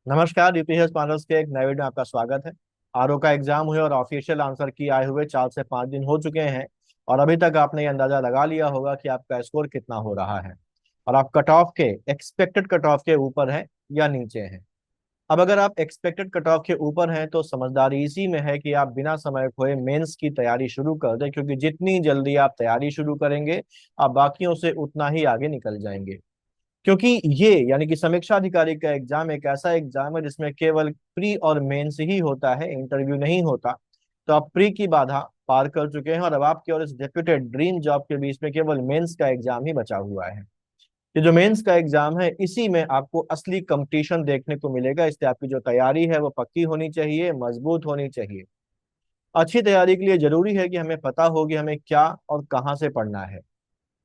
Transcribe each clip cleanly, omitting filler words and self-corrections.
नमस्कार, यूपीएस पानर्स के एक नए वीडियो में आपका स्वागत है। आरओ का एग्जाम हुए और ऑफिशियल आंसर की आए हुए 4 से 5 दिन हो चुके हैं। और अभी तक आपने ये अंदाजा लगा लिया होगा कि आपका स्कोर कितना हो रहा है और आप कट ऑफ के एक्सपेक्टेड कट ऑफ के ऊपर है या नीचे हैं। अब अगर आप एक्सपेक्टेड कट ऑफ के ऊपर हैं तो समझदारी इसी में है कि आप बिना समय खोए मेंस की तैयारी शुरू कर दें, क्योंकि जितनी जल्दी आप तैयारी शुरू करेंगे आप बाकियों से उतना ही आगे निकल जाएंगे। क्योंकि ये यानी कि समीक्षा अधिकारी का एग्जाम एक ऐसा एग्जाम है जिसमें केवल प्री और मेंस ही होता है, इंटरव्यू नहीं होता। तो आप प्री की बाधा पार कर चुके हैं और अब आपके और इस डेप्यूटेड ड्रीम जॉब के बीच में केवल मेंस का एग्जाम ही बचा हुआ है। ये जो मेंस का एग्जाम है इसी में आपको असली कंपटीशन देखने को मिलेगा, इसलिए आपकी जो तैयारी है वो पक्की होनी चाहिए, मजबूत होनी चाहिए। अच्छी तैयारी के लिए जरूरी है कि हमें पता हो कि हमें क्या और कहाँ से पढ़ना है।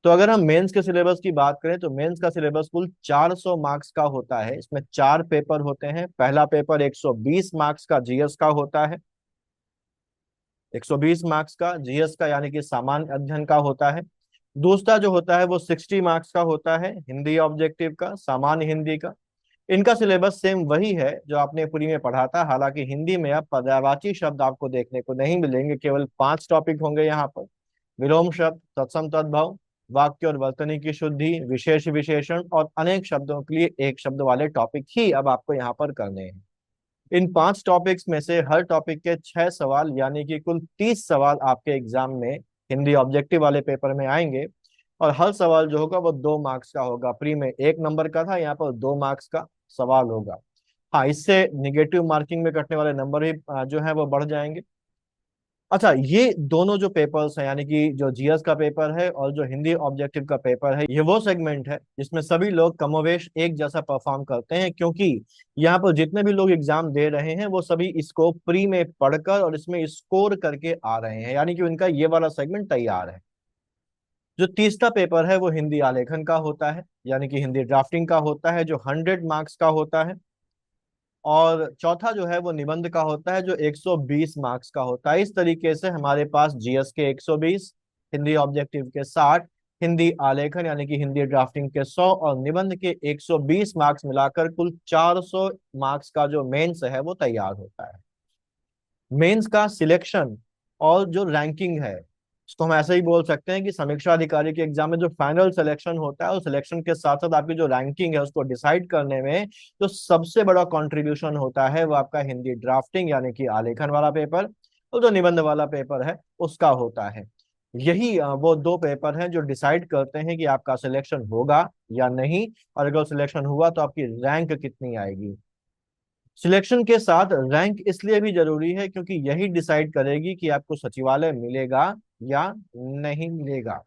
तो अगर हम मेंस के सिलेबस की बात करें तो मेंस का सिलेबस कुल 400 मार्क्स का होता है। इसमें 4 पेपर होते हैं। पहला पेपर 120 मार्क्स का जीएस का होता है, 120 मार्क्स का जीएस का यानी कि सामान्य अध्ययन का होता है। दूसरा जो होता है वो 60 मार्क्स का होता है, हिंदी ऑब्जेक्टिव का, सामान्य हिंदी का। इनका सिलेबस सेम वही है जो आपने पूरी में पढ़ा था, हालांकि हिंदी में अब पर्यायवाची शब्द आपको देखने को नहीं मिलेंगे। केवल 5 टॉपिक होंगे यहाँ पर। विलोम शब्द, तत्सम तद्भव, वाक्य और वर्तनी की शुद्धि, विशेष विशेषण और अनेक शब्दों के लिए एक शब्द वाले टॉपिक ही अब आपको यहाँ पर करने हैं। इन 5 टॉपिक्स में से हर टॉपिक के 6 सवाल यानी कि कुल 30 सवाल आपके एग्जाम में हिंदी ऑब्जेक्टिव वाले पेपर में आएंगे। और हर सवाल जो होगा वो 2 मार्क्स का होगा। प्री में 1 नंबर का था, यहाँ पर 2 मार्क्स का सवाल होगा। हाँ, इससे निगेटिव मार्किंग में कटने वाले नंबर भी जो है वो बढ़ जाएंगे। अच्छा, ये दोनों जो पेपर्स हैं यानी कि जो जीएस का पेपर है और जो हिंदी ऑब्जेक्टिव का पेपर है, ये वो सेगमेंट है जिसमें सभी लोग कमोवेश एक जैसा परफॉर्म करते हैं, क्योंकि यहाँ पर जितने भी लोग एग्जाम दे रहे हैं वो सभी इसको प्री में पढ़कर और इसमें स्कोर करके आ रहे हैं, यानी कि उनका ये वाला सेगमेंट तैयार है। जो तीसरा पेपर है वो हिंदी आलेखन का होता है, यानी कि हिंदी ड्राफ्टिंग का होता है, जो 100 मार्क्स का होता है। और चौथा जो है वो निबंध का होता है, जो 120 मार्क्स का होता है। इस तरीके से हमारे पास जीएस के 120, हिंदी ऑब्जेक्टिव के 60, हिंदी आलेखन यानी कि हिंदी ड्राफ्टिंग के 100 और निबंध के 120 मार्क्स मिलाकर कुल 400 मार्क्स का जो मेंस है वो तैयार होता है। मेंस का सिलेक्शन और जो रैंकिंग है उसको हम ऐसे ही बोल सकते हैं कि समीक्षा अधिकारी के एग्जाम में जो फाइनल सिलेक्शन होता है उस सिलेक्शन के साथ साथ आपकी जो रैंकिंग है उसको डिसाइड करने में जो सबसे बड़ा कंट्रीब्यूशन होता है वो आपका हिंदी ड्राफ्टिंग यानी कि आलेखन वाला पेपर और जो निबंध वाला पेपर है उसका होता है। यही वो 2 पेपर हैं जो डिसाइड करते हैं कि आपका सिलेक्शन होगा या नहीं, और अगर सिलेक्शन हुआ तो आपकी रैंक कितनी आएगी। सिलेक्शन के साथ रैंक इसलिए भी जरूरी है क्योंकि यही डिसाइड करेगी कि आपको सचिवालय मिलेगा या नहीं मिलेगा।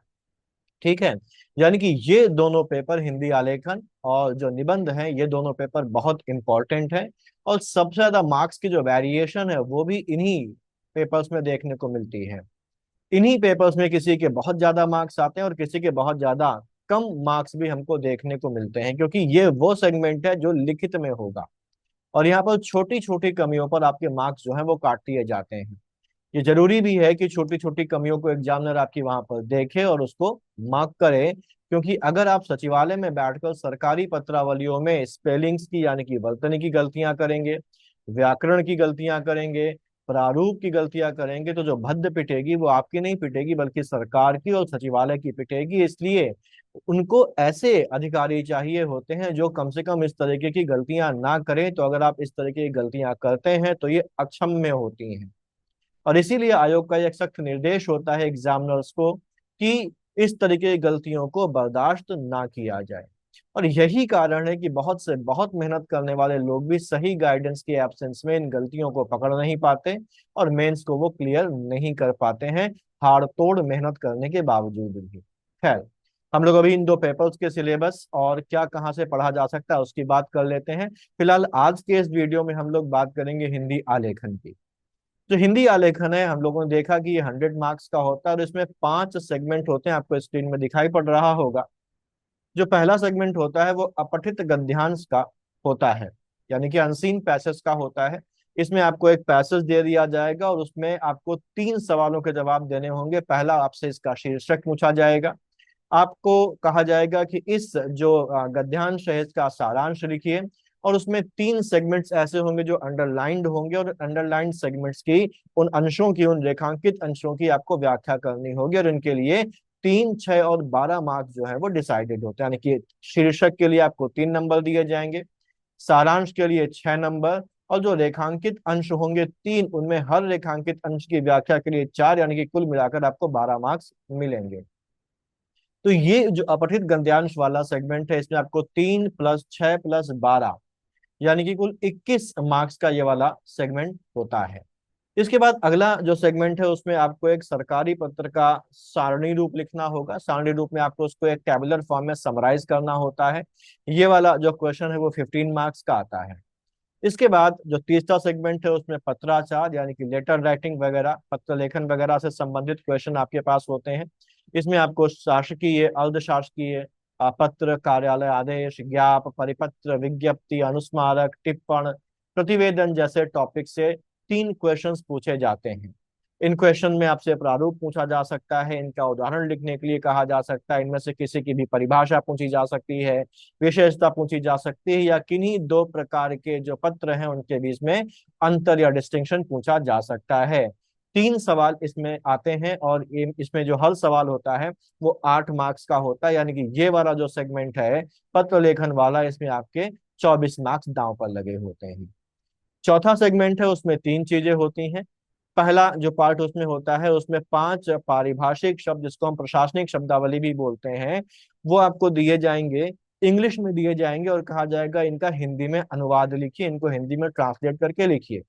ठीक है। यानी कि ये दोनों पेपर हिंदी आलेखन और जो निबंध है ये दोनों पेपर बहुत इंपॉर्टेंट है। और सबसे ज्यादा मार्क्स की जो वेरिएशन है वो भी इन्हीं पेपर्स में देखने को मिलती है। इन्हीं पेपर्स में किसी के बहुत ज्यादा मार्क्स आते हैं और किसी के बहुत ज्यादा कम मार्क्स भी हमको देखने को मिलते हैं, क्योंकि ये वो सेगमेंट है जो लिखित में होगा। और यहाँ पर छोटी छोटी कमियों पर आपके मार्क्स जो है वो काट दिए जाते हैं। ये जरूरी भी है कि छोटी छोटी कमियों को एग्जामिनर आपकी वहां पर देखे और उसको मार्क करे, क्योंकि अगर आप सचिवालय में बैठकर सरकारी पत्रावलियों में स्पेलिंग्स की यानी कि वर्तनी की गलतियां करेंगे, व्याकरण की गलतियां करेंगे, प्रारूप की गलतियां करेंगे, तो जो भद्द पिटेगी वो आपकी नहीं पिटेगी बल्कि सरकार की और सचिवालय की पिटेगी। इसलिए उनको ऐसे अधिकारी चाहिए होते हैं जो कम से कम इस तरीके की गलतियां ना करें। तो अगर आप इस तरीके की गलतियां करते हैं तो ये अक्षम्य होती हैं। और इसीलिए आयोग का एक सख्त निर्देश होता है एग्जामिनर्स को कि इस तरीके की गलतियों को बर्दाश्त ना किया जाए। और यही कारण है कि बहुत से बहुत मेहनत करने वाले लोग भी सही गाइडेंस के एब्सेंस में इन गलतियों को पकड़ नहीं पाते और मेंस को वो क्लियर नहीं कर पाते हैं, हाड़ तोड़ मेहनत करने के बावजूद भी। खैर, हम लोग अभी इन 2 पेपर्स के सिलेबस और क्या कहाँ से पढ़ा जा सकता है उसकी बात कर लेते हैं। फिलहाल आज के इस वीडियो में हम लोग बात करेंगे हिंदी आलेखन की। जो हिंदी आलेखन है हम लोगों ने देखा कि ये 100 मार्क्स का होता है और इसमें 5 सेगमेंट होते हैं, आपको स्क्रीन में दिखाई पड़ रहा होगा। जो पहला सेगमेंट होता है वो अपठित गद्यांश का होता है, यानी कि अनसीन पैसेज का होता है। इसमें आपको एक पैसेज दे दिया जाएगा और उसमें आपको 3 सवालों के जवाब देने होंगे। पहला, आपसे इसका शीर्षक पूछा जाएगा। आपको कहा जाएगा कि इस जो गद्यांश है इसका सारांश लिखिए। और उसमें 3 सेगमेंट्स ऐसे होंगे जो अंडरलाइंड होंगे, और अंडरलाइंड सेगमेंट्स की उन अंशों की, उन रेखांकित अंशों की आपको व्याख्या करनी होगी, और इनके लिए 3, 6 और 12 मार्क्स जो है वो डिसाइडेड होते हैं। यानी कि शीर्षक के लिए आपको 3 नंबर दिए जाएंगे, सारांश के लिए 6 नंबर, और जो रेखांकित अंश होंगे 3, उनमें हर रेखांकित अंश की व्याख्या के लिए 4, यानी कि कुल मिलाकर आपको 12 मार्क्स मिलेंगे। तो ये जो अपठित गद्यांश वाला सेगमेंट है, इसमें आपको 3 + 6 + 12, यानी कि कुल 21 मार्क्स का ये वाला सेगमेंट होता है। इसके बाद अगला जो सेगमेंट है, उसमें आपको एक सरकारी पत्र का सारणी रूप लिखना होगा। सारणी रूप में आपको उसको एक टेबुलर फॉर्म में समराइज करना होता है। ये वाला जो क्वेश्चन है वो 15 मार्क्स का आता है। इसके बाद जो तीसरा सेगमेंट है, उसमें पत्राचार यानी कि लेटर राइटिंग वगैरह, पत्र लेखन वगैरह से संबंधित क्वेश्चन आपके पास होते हैं। इसमें आपको शासकीय, अर्धशासकीय, पत्र, कार्यालय आदेश, ज्ञाप, परिपत्र, विज्ञप्ति, अनुस्मारक, टिप्पण, प्रतिवेदन जैसे टॉपिक से 3 क्वेश्चंस पूछे जाते हैं। इन क्वेश्चन में आपसे प्रारूप पूछा जा सकता है, इनका उदाहरण लिखने के लिए कहा जा सकता है, इनमें से किसी की भी परिभाषा पूछी जा सकती है, विशेषता पूछी जा सकती है, या किन्हीं 2 प्रकार के जो पत्र हैं उनके बीच में अंतर या डिस्टिंक्शन पूछा जा सकता है। 3 सवाल इसमें आते हैं, और ये इसमें जो हर सवाल होता है वो 8 मार्क्स का होता है। यानी कि ये वाला जो सेगमेंट है पत्र लेखन वाला, इसमें आपके 24 मार्क्स दांव पर लगे होते हैं। चौथा सेगमेंट है, उसमें 3 चीजें होती हैं। पहला जो पार्ट उसमें होता है, उसमें 5 पारिभाषिक शब्द, जिसको हम प्रशासनिक शब्दावली भी बोलते हैं, वो आपको दिए जाएंगे, इंग्लिश में दिए जाएंगे, और कहा जाएगा इनका हिंदी में अनुवाद लिखिए, इनको हिंदी में ट्रांसलेट करके लिखिए।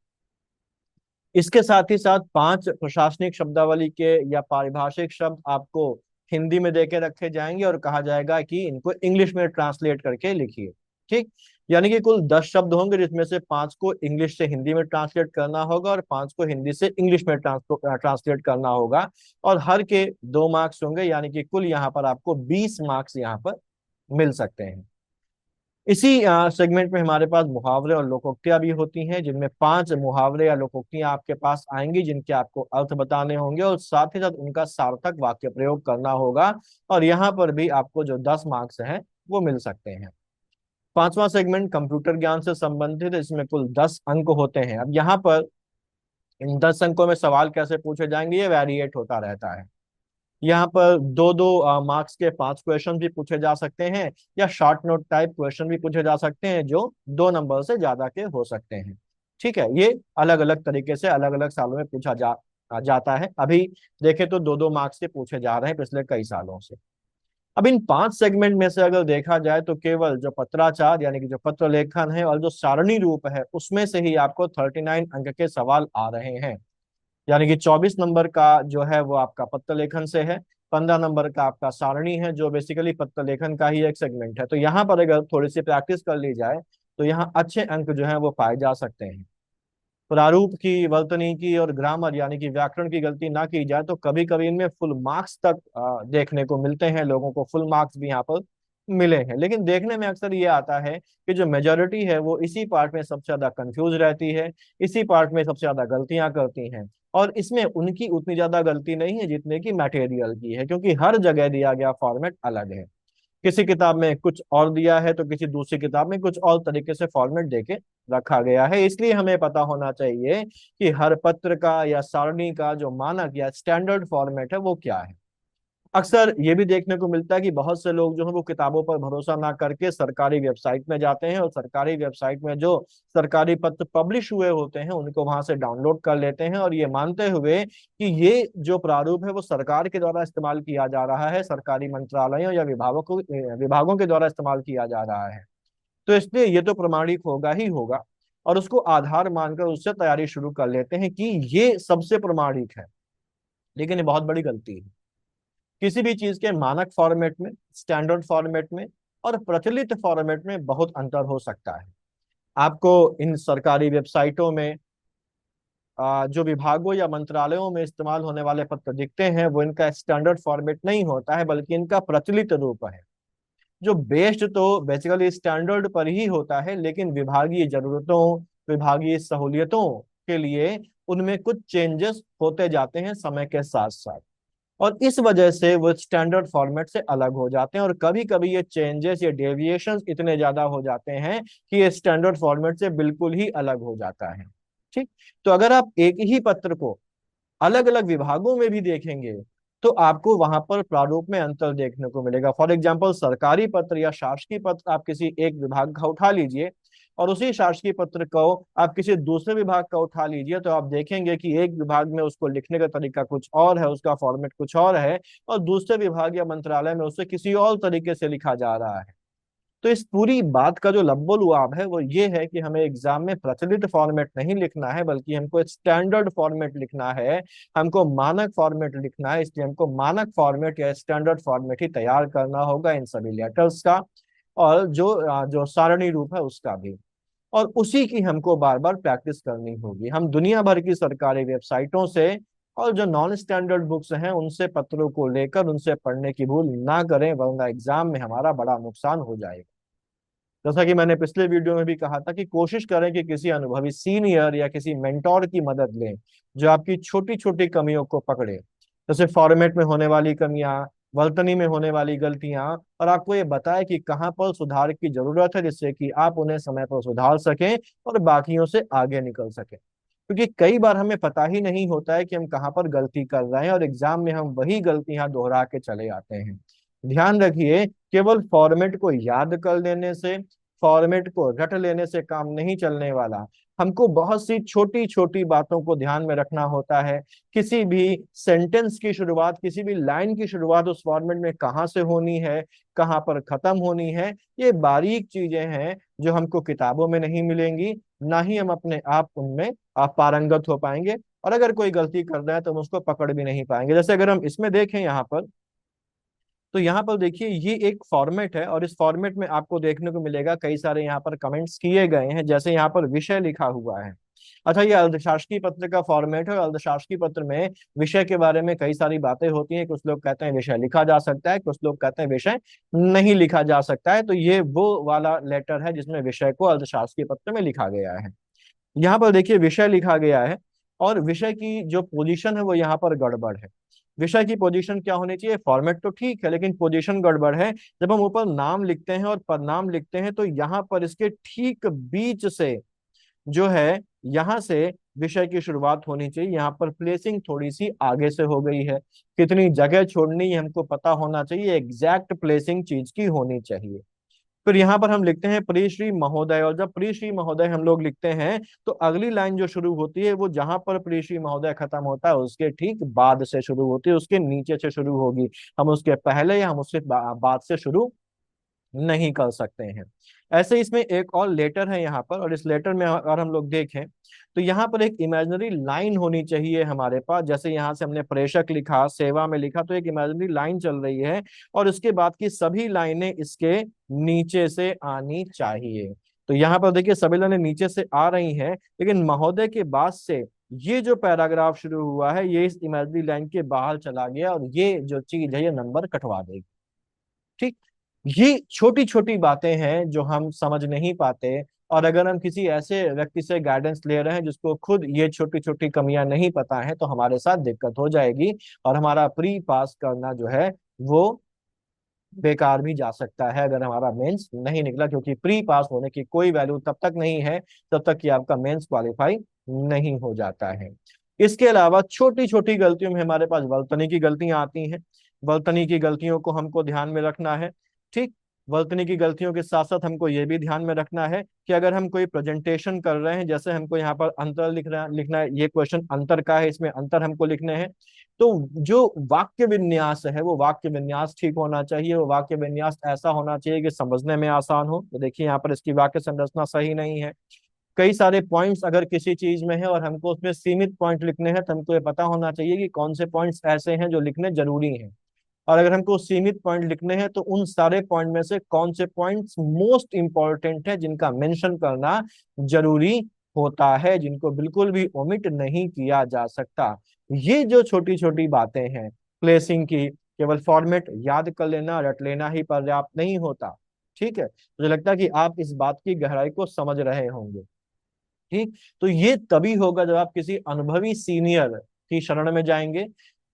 इसके साथ ही साथ 5 प्रशासनिक शब्दावली के या पारिभाषिक शब्द आपको हिंदी में देके रखे जाएंगे, और कहा जाएगा कि इनको इंग्लिश में ट्रांसलेट करके लिखिए। ठीक, यानी कि कुल 10 शब्द होंगे, जिसमें से 5 को इंग्लिश से हिंदी में ट्रांसलेट करना होगा, और 5 को हिंदी से इंग्लिश में ट्रांसलेट करना होगा, और हर के 2 मार्क्स होंगे, यानी कि कुल यहाँ पर आपको 20 मार्क्स यहाँ पर मिल सकते हैं। इसी सेगमेंट में हमारे पास मुहावरे और लोकोक्तियां भी होती हैं, जिनमें 5 मुहावरे या लोकोक्तियां आपके पास आएंगी, जिनके आपको अर्थ बताने होंगे, और साथ ही साथ उनका सार्थक वाक्य प्रयोग करना होगा, और यहाँ पर भी आपको जो 10 मार्क्स हैं वो मिल सकते हैं। पांचवा सेगमेंट कंप्यूटर ज्ञान से संबंधित है, इसमें कुल 10 अंक होते हैं। अब यहाँ पर इन 10 अंकों में सवाल कैसे पूछे जाएंगे, ये वेरिएट होता रहता है। यहाँ पर 2-2 मार्क्स के 5 क्वेश्चन भी पूछे जा सकते हैं, या शॉर्ट नोट टाइप क्वेश्चन भी पूछे जा सकते हैं, जो 2 नंबर से ज्यादा के हो सकते हैं। ठीक है, ये अलग अलग तरीके से अलग अलग सालों में पूछा जाता है। अभी देखे तो 2-2 मार्क्स के पूछे जा रहे हैं पिछले कई सालों से। अब इन 5 सेगमेंट में से अगर देखा जाए तो केवल जो पत्राचार यानी कि जो पत्र लेखन है, और जो सारणी रूप है, उसमें से ही आपको 39 अंक के सवाल आ रहे हैं। यानी कि 24 नंबर का जो है वो आपका पत्र लेखन से है, 15 नंबर का आपका सारणी है, जो बेसिकली पत्र लेखन का ही एक सेगमेंट है। तो यहाँ पर अगर थोड़ी सी प्रैक्टिस कर ली जाए तो यहाँ अच्छे अंक जो है वो पाए जा सकते हैं। प्रारूप की, वर्तनी की और ग्रामर यानी कि व्याकरण की गलती ना की जाए तो कभी कभी इनमें फुल मार्क्स तक देखने को मिलते हैं, लोगों को फुल मार्क्स भी यहाँ पर मिले हैं। लेकिन देखने में अक्सर ये आता है कि जो मेजोरिटी है वो इसी पार्ट में सबसे ज्यादा कंफ्यूज रहती है, इसी पार्ट में सबसे ज्यादा गलतियां करती हैं, और इसमें उनकी उतनी ज्यादा गलती नहीं है जितने की मटेरियल की है, क्योंकि हर जगह दिया गया फॉर्मेट अलग है। किसी किताब में कुछ और दिया है तो किसी दूसरी किताब में कुछ और तरीके से फॉर्मेट देके रखा गया है। इसलिए हमें पता होना चाहिए कि हर पत्र का या सारणी का जो मानक या स्टैंडर्ड फॉर्मेट है वो क्या है। अक्सर ये भी देखने को मिलता है कि बहुत से लोग जो है वो किताबों पर भरोसा ना करके सरकारी वेबसाइट में जाते हैं, और सरकारी वेबसाइट में जो सरकारी पत्र पब्लिश हुए होते हैं उनको वहां से डाउनलोड कर लेते हैं, और ये मानते हुए कि ये जो प्रारूप है वो सरकार के द्वारा इस्तेमाल किया जा रहा है, सरकारी मंत्रालयों या विभागों के द्वारा इस्तेमाल किया जा रहा है, तो इसलिए ये तो प्रमाणिक होगा ही होगा, और उसको आधार मानकर उससे तैयारी शुरू कर लेते हैं कि ये सबसे प्रमाणिक है। लेकिन ये बहुत बड़ी गलती है। किसी भी चीज के मानक फॉर्मेट में, स्टैंडर्ड फॉर्मेट में और प्रचलित फॉर्मेट में बहुत अंतर हो सकता है। आपको इन सरकारी वेबसाइटों में जो विभागों या मंत्रालयों में इस्तेमाल होने वाले पत्र दिखते हैं वो इनका स्टैंडर्ड फॉर्मेट नहीं होता है, बल्कि इनका प्रचलित रूप है, जो बेस्ड तो बेसिकली स्टैंडर्ड पर ही होता है, लेकिन विभागीय जरूरतों, विभागीय सहूलियतों के लिए उनमें कुछ चेंजेस होते जाते हैं समय के साथ साथ। और इस वजह से वो स्टैंडर्ड फॉर्मेट से अलग हो जाते हैं, और कभी कभी ये चेंजेस या डेविएशंस इतने ज्यादा हो जाते हैं कि ये स्टैंडर्ड फॉर्मेट से बिल्कुल ही अलग हो जाता है। ठीक। तो अगर आप एक ही पत्र को अलग अलग विभागों में भी देखेंगे तो आपको वहां पर प्रारूप में अंतर देखने को मिलेगा। फॉर एग्जाम्पल सरकारी पत्र या शासकीय पत्र आप किसी एक विभाग का उठा लीजिए, और उसी शासकीय पत्र को आप किसी दूसरे विभाग का उठा लीजिए, तो आप देखेंगे कि एक विभाग में उसको लिखने का तरीका कुछ और है, उसका फॉर्मेट कुछ और है, और दूसरे विभाग या मंत्रालय में उसे किसी और तरीके से लिखा जा रहा है। तो इस पूरी बात का जो लब्बो लुआब है वो ये है कि हमें एग्जाम में प्रचलित फॉर्मेट नहीं लिखना है, बल्कि हमको एक स्टैंडर्ड फॉर्मेट लिखना है, हमको मानक फॉर्मेट लिखना है। इसलिए हमको मानक फॉर्मेट या स्टैंडर्ड फॉर्मेट ही तैयार करना होगा इन सभी लेटर्स का, और जो सारणी रूप है उसका भी। और उसी की हमको बार बार प्रैक्टिस करनी होगी। हम दुनिया भर की सरकारी वेबसाइटों से और जो नॉन स्टैंडर्ड बुक्स हैं उनसे पत्रों को लेकर उनसे पढ़ने की भूल ना करें, वरना एग्जाम में हमारा बड़ा नुकसान हो जाएगा। जैसा कि मैंने पिछले वीडियो में भी कहा था कि कोशिश करें कि किसी अनुभवी सीनियर या किसी मेंटोर की मदद लें, जो आपकी छोटी छोटी कमियों को पकड़े, जैसे फॉर्मेट में होने वाली कमियां, वर्तनी में होने वाली गलतियां, और आपको ये बताए कि कहाँ पर सुधार की जरूरत है, जिससे कि आप उन्हें समय पर सुधार सकें और बाकियों से आगे निकल सकें। क्योंकि कई बार हमें पता ही नहीं होता है कि हम कहाँ पर गलती कर रहे हैं, और एग्जाम में हम वही गलतियां दोहरा के चले आते हैं। ध्यान रखिए, केवल फॉर्मेट को याद कर लेने से, फॉर्मेट को रट लेने से काम नहीं चलने वाला। हमको बहुत सी छोटी छोटी बातों को ध्यान में रखना होता है। किसी भी सेंटेंस की शुरुआत, किसी भी लाइन की शुरुआत उस फॉर्मेट में कहाँ से होनी है, कहाँ पर खत्म होनी है, ये बारीक चीजें हैं जो हमको किताबों में नहीं मिलेंगी, ना ही हम अपने आप उनमें आप पारंगत हो पाएंगे। और अगर कोई गलती कर रहा है तो हम उसको पकड़ भी नहीं पाएंगे। जैसे अगर हम इसमें देखें यहाँ पर, तो यहाँ पर देखिए ये एक फॉर्मेट है, और इस फॉर्मेट में आपको देखने को मिलेगा कई सारे यहाँ पर कमेंट्स किए गए हैं। जैसे यहाँ पर विषय लिखा हुआ है। अच्छा, ये अर्धशासकीय पत्र का फॉर्मेट है, और अर्धशासकीय पत्र में विषय के बारे में कई सारी बातें होती हैं। कुछ लोग कहते हैं विषय लिखा जा सकता है, कुछ लोग कहते हैं विषय नहीं लिखा जा सकता है। तो ये वो वाला लेटर है जिसमें विषय को अर्धशासकीय पत्र में लिखा गया है। यहाँ पर देखिए विषय लिखा गया है, और विषय की जो पोजीशन है वो यहाँ पर गड़बड़ है। विषय की पोजीशन क्या होनी चाहिए? फॉर्मेट तो ठीक है, लेकिन पोजीशन गड़बड़ है। जब हम ऊपर नाम लिखते हैं और पदनाम लिखते हैं, तो यहाँ पर इसके ठीक बीच से जो है, यहाँ से विषय की शुरुआत होनी चाहिए। यहाँ पर प्लेसिंग थोड़ी सी आगे से हो गई है। कितनी जगह छोड़नी है हमको पता होना चाहिए, एग्जैक्ट प्लेसिंग चीज की होनी चाहिए। फिर यहाँ पर हम लिखते हैं प्रिय श्री महोदय, और जब प्रिय श्री महोदय हम लोग लिखते हैं, तो अगली लाइन जो शुरू होती है वो जहां पर प्रिय श्री महोदय खत्म होता है उसके ठीक बाद से शुरू होती है, उसके नीचे से शुरू होगी। हम उसके पहले या हम उसके बाद से शुरू नहीं कर सकते हैं। ऐसे इसमें एक और लेटर है यहाँ पर, और इस लेटर में अगर हम लोग देखें तो यहाँ पर एक इमेजिनरी लाइन होनी चाहिए हमारे पास। जैसे यहाँ से हमने प्रेषक लिखा, सेवा में लिखा, तो एक इमेजिनरी लाइन चल रही है, और उसके बाद की सभी लाइनें इसके नीचे से आनी चाहिए। तो यहाँ पर देखिए सभी लाइनें नीचे से आ रही हैं, लेकिन महोदय के बाद से ये जो पैराग्राफ शुरू हुआ है ये इस इमेजिनरी लाइन के बाहर चला गया, और ये जो चीज है ये नंबर कटवा देगी। ठीक। ये छोटी छोटी बातें हैं जो हम समझ नहीं पाते, और अगर हम किसी ऐसे व्यक्ति से गाइडेंस ले रहे हैं जिसको खुद ये छोटी छोटी कमियां नहीं पता है, तो हमारे साथ दिक्कत हो जाएगी, और हमारा प्री पास करना जो है वो बेकार भी जा सकता है अगर हमारा मेंस नहीं निकला। क्योंकि प्री पास होने की कोई वैल्यू तब तक नहीं है जब तक कि आपका मेंस क्वालिफाई नहीं हो जाता है। इसके अलावा छोटी छोटी गलतियों में हमारे पास वर्तनी की गलतियां आती हैं। वर्तनी की गलतियों को हमको ध्यान में रखना है। ठीक। वर्तनी की गलतियों के साथ साथ हमको ये भी ध्यान में रखना है कि अगर हम कोई प्रेजेंटेशन कर रहे हैं, जैसे हमको यहाँ पर अंतर लिखना है, ये क्वेश्चन अंतर का है, इसमें अंतर हमको लिखने हैं। तो जो वाक्य विन्यास है वो वाक्य विन्यास ठीक होना चाहिए, वो वाक्य विन्यास ऐसा होना चाहिए कि समझने में आसान हो। तो देखिए यहाँ पर इसकी वाक्य संरचना सही नहीं है। कई सारे पॉइंट्स अगर किसी चीज में है और हमको उसमें सीमित पॉइंट लिखने हैं, तो हमको ये पता होना चाहिए कि कौन से पॉइंट्स ऐसे हैं जो लिखने जरूरी हैं। और अगर हमको सीमित पॉइंट लिखने हैं तो उन सारे पॉइंट में से कौन से पॉइंट्स मोस्ट इंपॉर्टेंट है, जिनका मेंशन करना जरूरी होता है, जिनको बिल्कुल भी ओमिट नहीं किया जा सकता। ये जो छोटी छोटी बातें हैं प्लेसिंग की, केवल फॉर्मेट याद कर लेना, रट लेना ही पर्याप्त नहीं होता। ठीक है, मुझे लगता है कि आप इस बात की गहराई को समझ रहे होंगे। ठीक। तो ये तभी होगा जब आप किसी अनुभवी सीनियर की शरण में जाएंगे।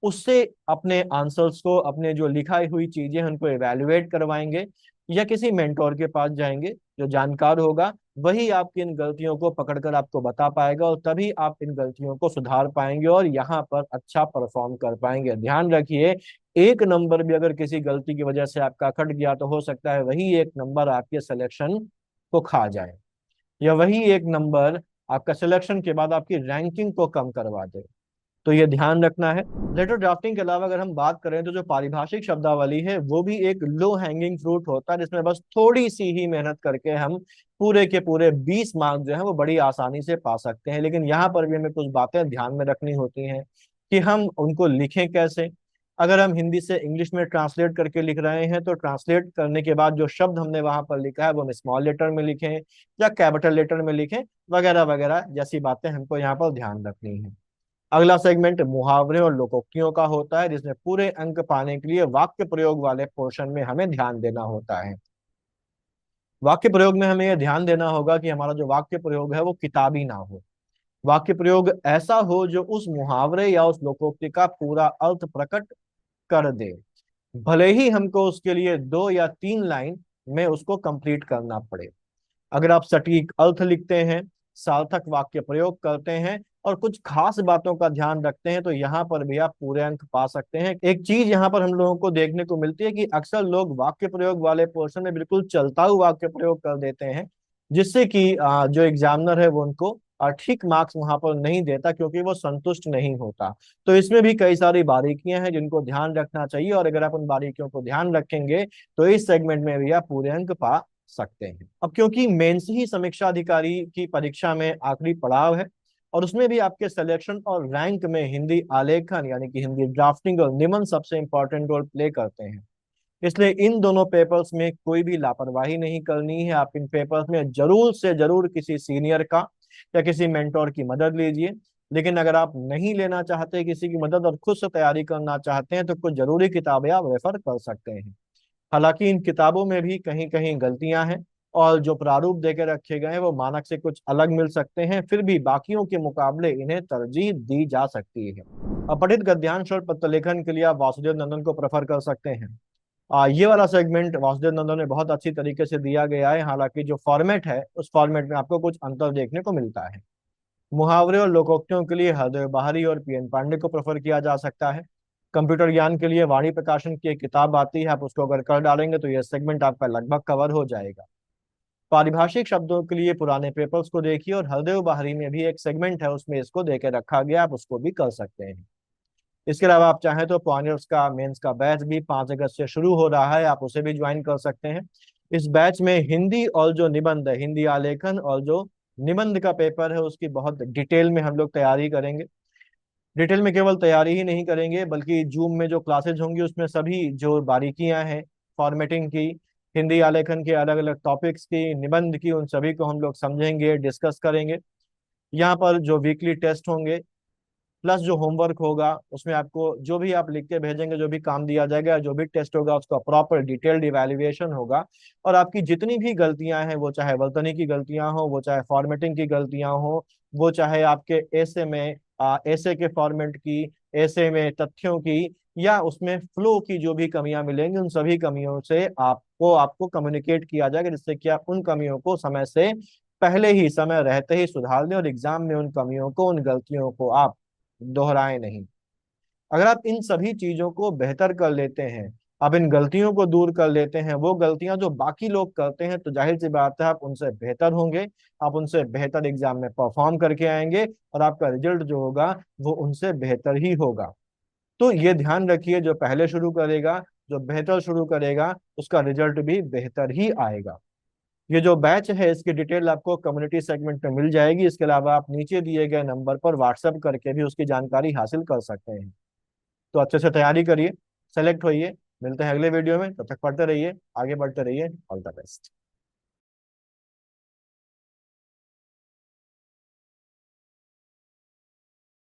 उससे अपने आंसर्स को, अपने जो लिखाई हुई चीजें हैं उनको एवेल्युएट करवाएंगे, या किसी मेंटोर के पास जाएंगे जो जानकार होगा, वही आपकी इन गलतियों को पकड़कर आपको बता पाएगा, और तभी आप इन गलतियों को सुधार पाएंगे और यहाँ पर अच्छा परफॉर्म कर पाएंगे। ध्यान रखिए, एक नंबर भी अगर किसी गलती की वजह से आपका कट गया तो हो सकता है वही एक नंबर आपके सिलेक्शन को खा जाए, या वही एक नंबर आपका सिलेक्शन के बाद आपकी रैंकिंग को कम करवा दे। तो ये ध्यान रखना है। लेटर ड्राफ्टिंग के अलावा अगर हम बात करें तो जो पारिभाषिक शब्दावली है वो भी एक लो हैंगिंग फ्रूट होता है, जिसमें बस थोड़ी सी ही मेहनत करके हम पूरे के पूरे 20 मार्क जो है वो बड़ी आसानी से पा सकते हैं। लेकिन यहाँ पर भी हमें कुछ बातें ध्यान में रखनी होती हैं कि हम उनको लिखें कैसे। अगर हम हिंदी से इंग्लिश में ट्रांसलेट करके लिख रहे हैं तो ट्रांसलेट करने के बाद जो शब्द हमने वहां पर लिखा है वो हम स्मॉल लेटर में लिखें या कैपिटल लेटर में लिखें, वगैरह वगैरह जैसी बातें हमको यहाँ पर ध्यान रखनी है। अगला सेगमेंट मुहावरे और लोकोक्तियों का होता है, जिसमें पूरे अंक पाने के लिए वाक्य प्रयोग वाले पोर्शन में हमें ध्यान देना होता है। वाक्य प्रयोग में हमें यह ध्यान देना होगा कि हमारा जो वाक्य प्रयोग है वो किताबी ना हो। वाक्य प्रयोग ऐसा हो जो उस मुहावरे या उस लोकोक्ति का पूरा अर्थ प्रकट कर दे, भले ही हमको उसके लिए 2 या 3 लाइन में उसको कंप्लीट करना पड़े। अगर आप सटीक अर्थ लिखते हैं, सार्थक वाक्य प्रयोग करते हैं और कुछ खास बातों का ध्यान रखते हैं तो यहाँ पर भी आप पूरे अंक पा सकते हैं। एक चीज यहाँ पर हम लोगों को देखने को मिलती है कि अक्सर लोग वाक्य प्रयोग वाले पोर्शन में बिल्कुल चलता हुआ वाक्य प्रयोग कर देते हैं, जिससे कि जो एग्जामिनर है वो उनको ठीक मार्क्स वहां पर नहीं देता, क्योंकि वो संतुष्ट नहीं होता। तो इसमें भी कई सारी बारीकियां हैं जिनको ध्यान रखना चाहिए, और अगर आप उन बारीकियों को ध्यान रखेंगे तो इस सेगमेंट में भी आप पूरे अंक पा सकते हैं। अब क्योंकि मेंस ही समीक्षा अधिकारी की परीक्षा में आखिरी पड़ाव है, और उसमें भी आपके सिलेक्शन और रैंक में हिंदी आलेखन यानी कि हिंदी ड्राफ्टिंग और निबंध सबसे इंपॉर्टेंट रोल प्ले करते हैं, इसलिए इन दोनों पेपर्स में कोई भी लापरवाही नहीं करनी है। आप इन पेपर्स में जरूर से जरूर किसी सीनियर का या किसी मेंटोर की मदद लीजिए। लेकिन अगर आप नहीं लेना चाहते किसी की मदद और खुद से तैयारी करना चाहते हैं तो कुछ जरूरी किताबें आप रेफर कर सकते हैं। हालांकि इन किताबों में भी कहीं कहीं गलतियां हैं, और जो प्रारूप देके रखे गए हैं वो मानक से कुछ अलग मिल सकते हैं, फिर भी बाकियों के मुकाबले इन्हें तरजीह दी जा सकती है। अपठित गद्यांश और पत्र लेखन के लिए आप वासुदेव नंदन को प्रेफर कर सकते हैं। ये वाला सेगमेंट वासुदेव नंदन ने बहुत अच्छी तरीके से दिया गया है, हालांकि जो फॉर्मेट है उस फॉर्मेट में आपको कुछ अंतर देखने को मिलता है। मुहावरे और लोकोक्तियों के लिए हरदेव बाहरी और पीएन पांडे को प्रेफर किया जा सकता है। कंप्यूटर ज्ञान के लिए वाणी प्रकाशन की एक किताब आती है, आप उसको अगर कर डालेंगे तो यह सेगमेंट आपका लगभग कवर हो जाएगा। पारिभाषिक शब्दों के लिए पुराने पेपर्स को देखिए, और हरदेव बाहरी में भी एक सेगमेंट है उसमें इसको देके रखा गया, आप उसको भी कर सकते हैं। इसके अलावा आप चाहें तो पॉइंटर्स का मेंस का बैच भी 5 अगस्त से शुरू हो रहा है, आप उसे भी ज्वाइन कर सकते हैं। इस बैच में हिंदी और जो निबंध है, हिंदी आलेखन और जो निबंध का पेपर है उसकी बहुत डिटेल में हम लोग तैयारी करेंगे। डिटेल में केवल तैयारी ही नहीं करेंगे बल्कि जूम में जो क्लासेज होंगी उसमें सभी जो बारीकियां हैं फॉर्मेटिंग की, हिंदी आलेखन के अलग अलग टॉपिक्स की, निबंध की, उन सभी को हम लोग समझेंगे, डिस्कस करेंगे। यहाँ पर जो वीकली टेस्ट होंगे प्लस जो होमवर्क होगा उसमें आपको जो भी आप लिख के भेजेंगे, जो भी काम दिया जाएगा, जो भी टेस्ट होगा उसका प्रॉपर डिटेल्ड इवैल्यूएशन होगा। और आपकी जितनी भी गलतियां हैं, वो चाहे वर्तनी की गलतियां हो, वो चाहे फॉर्मेटिंग की गलतियां हो, वो चाहे आपके ऐसे में ऐसे के फॉर्मेट की, ऐसे में तथ्यों की, या उसमें फ्लो की जो भी कमियां मिलेंगी, उन सभी कमियों से आपको आपको कम्युनिकेट किया जाएगा, जिससे कि आप उन कमियों को समय से पहले ही, समय रहते ही सुधार दें और एग्जाम में उन कमियों को, उन गलतियों को आप दोहराए नहीं। अगर आप इन सभी चीजों को बेहतर कर लेते हैं, आप इन गलतियों को दूर कर लेते हैं, वो गलतियां जो बाकी लोग करते हैं, तो जाहिर सी बात है आप उनसे बेहतर होंगे, आप उनसे बेहतर एग्जाम में परफॉर्म करके आएंगे, और आपका रिजल्ट जो होगा वो उनसे बेहतर ही होगा। तो ये ध्यान रखिए, जो पहले शुरू करेगा, जो बेहतर शुरू करेगा, उसका रिजल्ट भी बेहतर ही आएगा। ये जो बैच है इसकी डिटेल आपको कम्युनिटी सेगमेंट में मिल जाएगी। इसके अलावा आप नीचे दिए गए नंबर पर व्हाट्सएप करके भी उसकी जानकारी हासिल कर सकते हैं। तो अच्छे से तैयारी करिए, सेलेक्ट होइए। मिलते हैं अगले वीडियो में, तब तक पढ़ते रहिए, आगे बढ़ते रहिए। All the best.